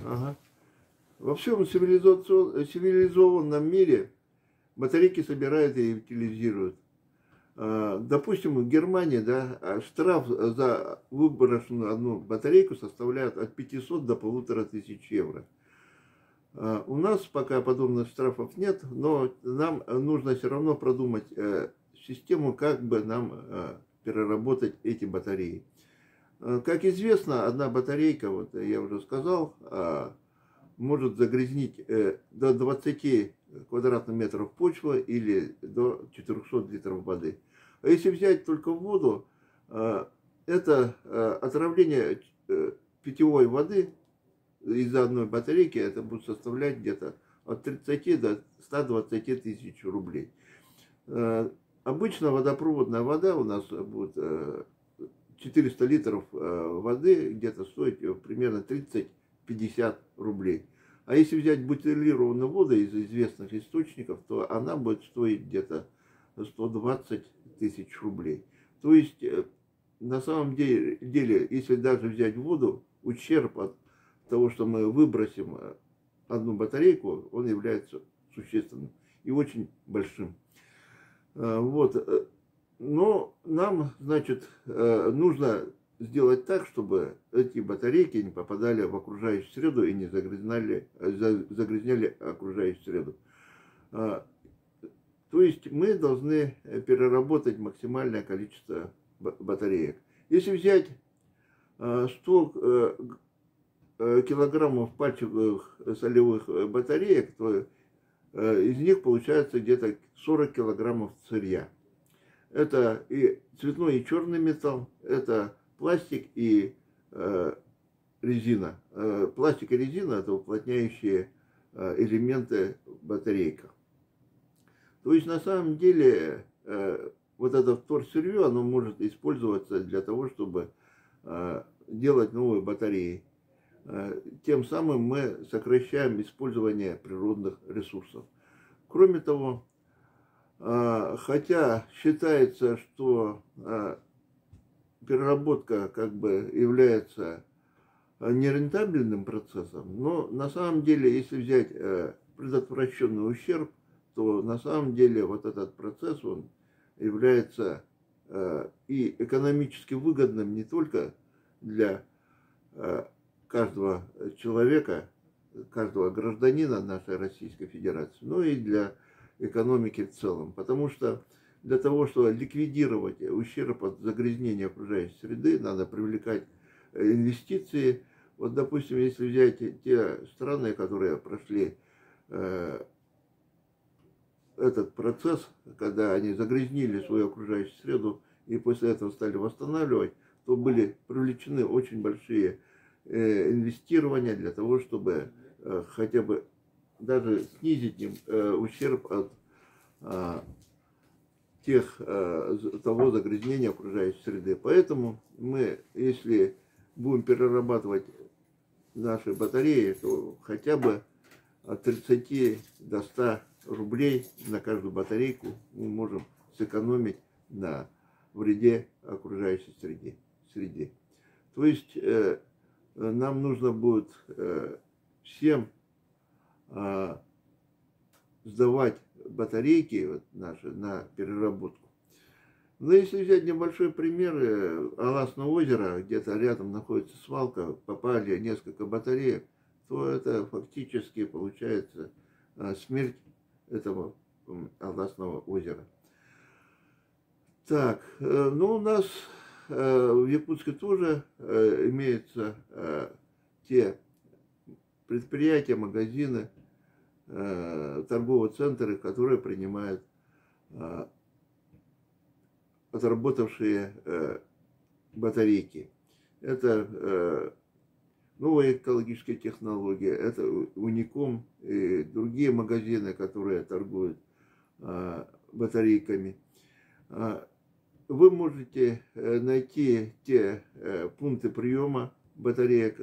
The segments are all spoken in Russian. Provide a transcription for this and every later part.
Ага. Во всем цивилизованном мире батарейки собирают и утилизируют. Допустим, в Германии, да, штраф за выброшенную одну батарейку составляет от 500 до 1500 евро. У нас пока подобных штрафов нет, но нам нужно все равно продумать систему, как бы нам переработать эти батареи. Как известно, одна батарейка, вот я уже сказал, может загрязнить до 20 квадратных метров почвы или до 400 литров воды. А если взять только воду, это отравление питьевой воды из-за одной батарейки, это будет составлять где-то от 30 до 120 тысяч рублей. Обычно водопроводная вода у нас будет 400 литров воды где-то стоит примерно 30-50 рублей. А если взять бутилированную воду из известных источников, то она будет стоить где-то 120 тысяч рублей. То есть, на самом деле, если даже взять воду, ущерб от того, что мы выбросим одну батарейку, он является существенным и очень большим. Вот. Но нам, значит, нужно сделать так, чтобы эти батарейки не попадали в окружающую среду и не загрязняли окружающую среду. То есть мы должны переработать максимальное количество батареек. Если взять 100 килограммов пальчиковых солевых батареек, то из них получается где-то 40 килограммов сырья. Это и цветной, и черный металл, это пластик и резина. Пластик и резина – это уплотняющие элементы в батарейках. То есть на самом деле вот это вторсырье, оно может использоваться для того, чтобы делать новые батареи. Тем самым мы сокращаем использование природных ресурсов. Кроме того, хотя считается, что переработка как бы является нерентабельным процессом, но на самом деле, если взять предотвращенный ущерб, то на самом деле вот этот процесс, он является и экономически выгодным не только для каждого человека, каждого гражданина нашей Российской Федерации, но и для экономики в целом. Потому что для того, чтобы ликвидировать ущерб от загрязнения окружающей среды, надо привлекать инвестиции. Вот, допустим, если взять те страны, которые прошли этот процесс, когда они загрязнили свою окружающую среду и после этого стали восстанавливать, то были привлечены очень большие инвестирования для того, чтобы хотя бы даже снизить им ущерб от того загрязнения окружающей среды. Поэтому мы, если будем перерабатывать наши батареи, то хотя бы от 30 до 100 рублей на каждую батарейку мы можем сэкономить на вреде окружающей среде. То есть нам нужно будет всем сдавать батарейки вот наши на переработку. Но если взять небольшой пример, Аласное озеро, где-то рядом находится свалка, попали несколько батареек, то это фактически получается смерть этого Аласного озера. Так, ну у нас в Якутске тоже имеются те предприятия, магазины, торговые центры, которые принимают отработавшие батарейки. Это новые экологические технологии, это Уником и другие магазины, которые торгуют батарейками. Вы можете найти те пункты приема батареек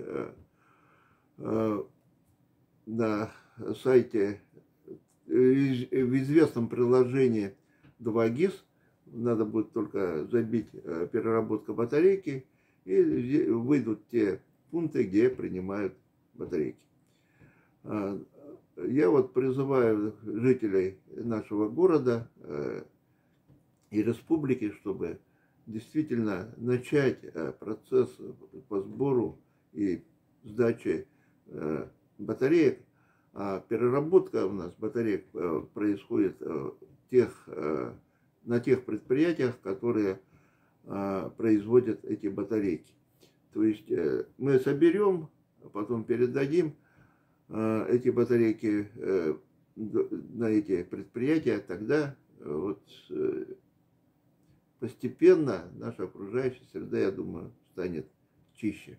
на сайте в известном приложении 2GIS. Надо будет только забить переработка батарейки, и выйдут те пункты, где принимают батарейки. Я вот призываю жителей нашего города и республики, чтобы действительно начать процесс по сбору и сдаче батареек. А переработка у нас батареек происходит на тех предприятиях, которые производят эти батарейки. То есть мы соберем, а потом передадим эти батарейки на эти предприятия, тогда вот постепенно наша окружающая среда, я думаю, станет чище.